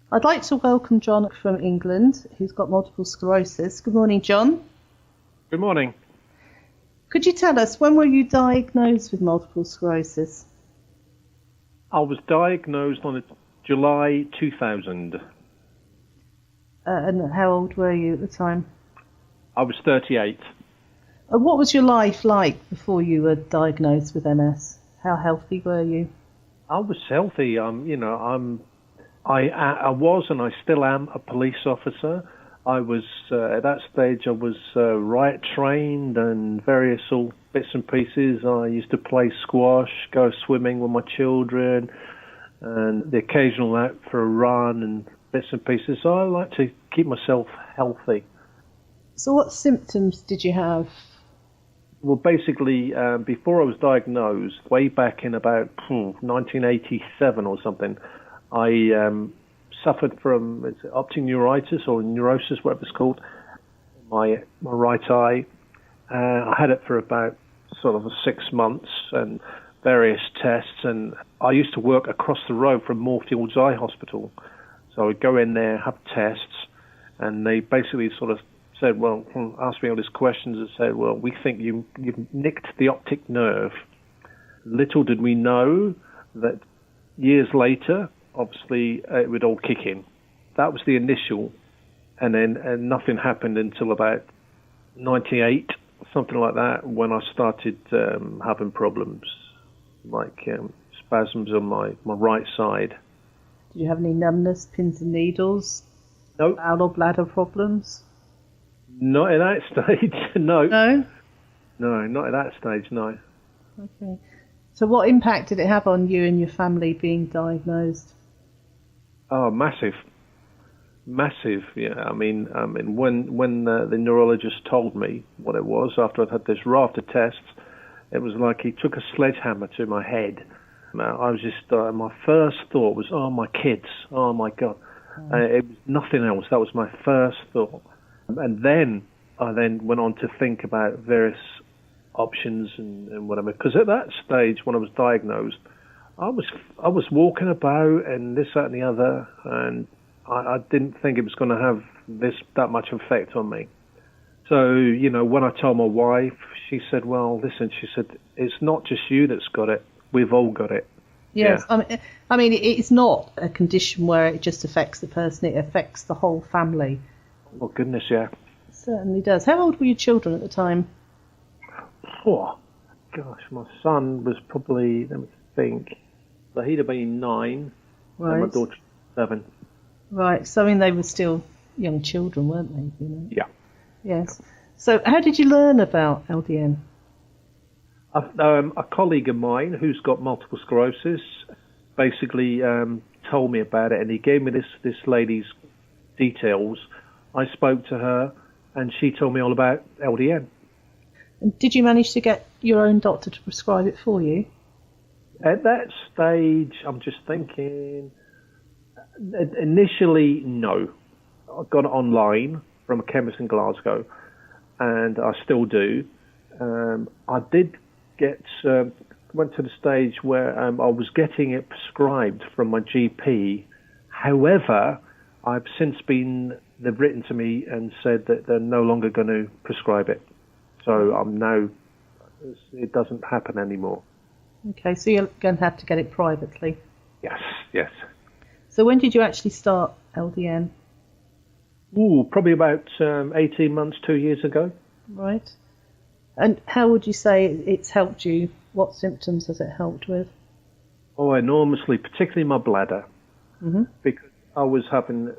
I'd like to welcome John from England, who's got multiple sclerosis. Good morning, John. Good morning. Could you tell us, when were you diagnosed with multiple sclerosis? I was diagnosed on July 2000. And how old were you at the time? I was 38. What was your life like before you were diagnosed with MS? How healthy were you? I was healthy. I was and I still am a police officer. I was at that stage. I was riot trained and various all bits and pieces. I used to play squash, go swimming with my children, and the occasional out for a run and bits and pieces. So I like to keep myself healthy. So what symptoms did you have? Well, basically, before I was diagnosed, way back in about 1987 or something, I suffered from optic neuritis or neurosis, whatever it's called, my right eye. I had it for about sort of 6 months and various tests. And I used to work across the road from Moorfields Eye Hospital. So I would go in there, have tests, and they basically sort of said, well, asked me all these questions and said, well, we think you've nicked the optic nerve. Little did we know that years later, obviously, it would all kick in. That was the initial, and then nothing happened until about 98, something like that, when I started having problems, like spasms on my right side. Did you have any numbness, pins and needles? No. Bowel or bladder problems? Not at that stage, no. No? No, not at that stage, no. Okay. So what impact did it have on you and your family being diagnosed? Oh, massive. Massive, yeah. I mean, when the neurologist told me what it was, after I'd had this raft of tests, it was like he took a sledgehammer to my head. I was just, my first thought was, oh, my kids, oh, my God. It was nothing else. That was my first thought. And then I went on to think about various options and whatever. Because at that stage, when I was diagnosed, I was walking about and this, that, and the other, and I didn't think it was going to have that much effect on me. So, when I told my wife, she said, well, listen, she said, it's not just you that's got it. We've all got it. Yes, Yeah. I mean, it's not a condition where it just affects the person, it affects the whole family. Oh, goodness, yeah. It certainly does. How old were your children at the time? Oh, gosh, my son was probably, let me think, so he'd have been 9, Right. and my daughter 7. Right, so I mean, they were still young children, weren't they? Yeah. Yes. So how did you learn about LDN? A colleague of mine who's got multiple sclerosis basically told me about it, and he gave me this lady's details. I spoke to her, and she told me all about LDN. And did you manage to get your own doctor to prescribe it for you? At that stage, I'm just thinking, initially, no. I got it online from a chemist in Glasgow, and I still do. I did went to the stage where I was getting it prescribed from my GP. However, they've written to me and said that they're no longer going to prescribe it. So it doesn't happen anymore. Okay, so you're going to have to get it privately. Yes. So when did you actually start LDN? Probably about 18 months, 2 years ago. Right. And how would you say it's helped you? What symptoms has it helped with? Oh, enormously, particularly my bladder. Mm-hmm. Because I was having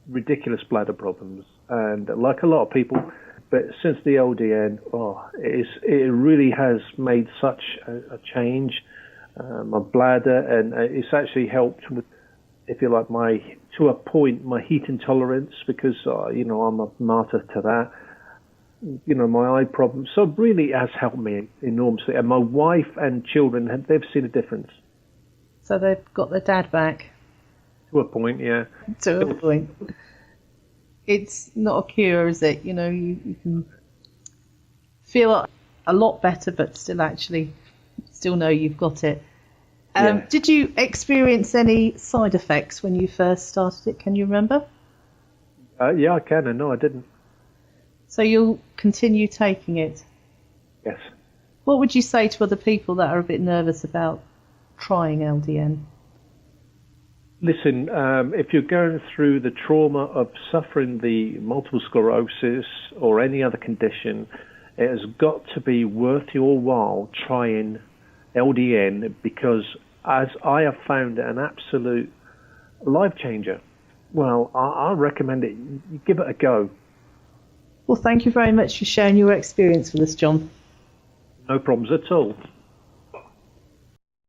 ridiculous bladder problems. And like a lot of people, but since the LDN, it really has made such a change. My bladder, and it's actually helped with, if you like, my heat intolerance, because, I'm a martyr to that. My eye problems. So really it has helped me enormously. And my wife and children, they've seen a difference. So they've got their dad back? To a point, yeah. To a point. It's not a cure, is it? You can feel a lot better, but still know you've got it. Yeah. Did you experience any side effects when you first started it? Can you remember? Yeah, I can, and no, I didn't. So you'll continue taking it. Yes. What would you say to other people that are a bit nervous about trying LDN? Listen, if you're going through the trauma of suffering the multiple sclerosis or any other condition, it has got to be worth your while trying LDN, because as I have found it an absolute life changer. Well, I recommend it. You give it a go. Well, thank you very much for sharing your experience with us, John. No problems at all.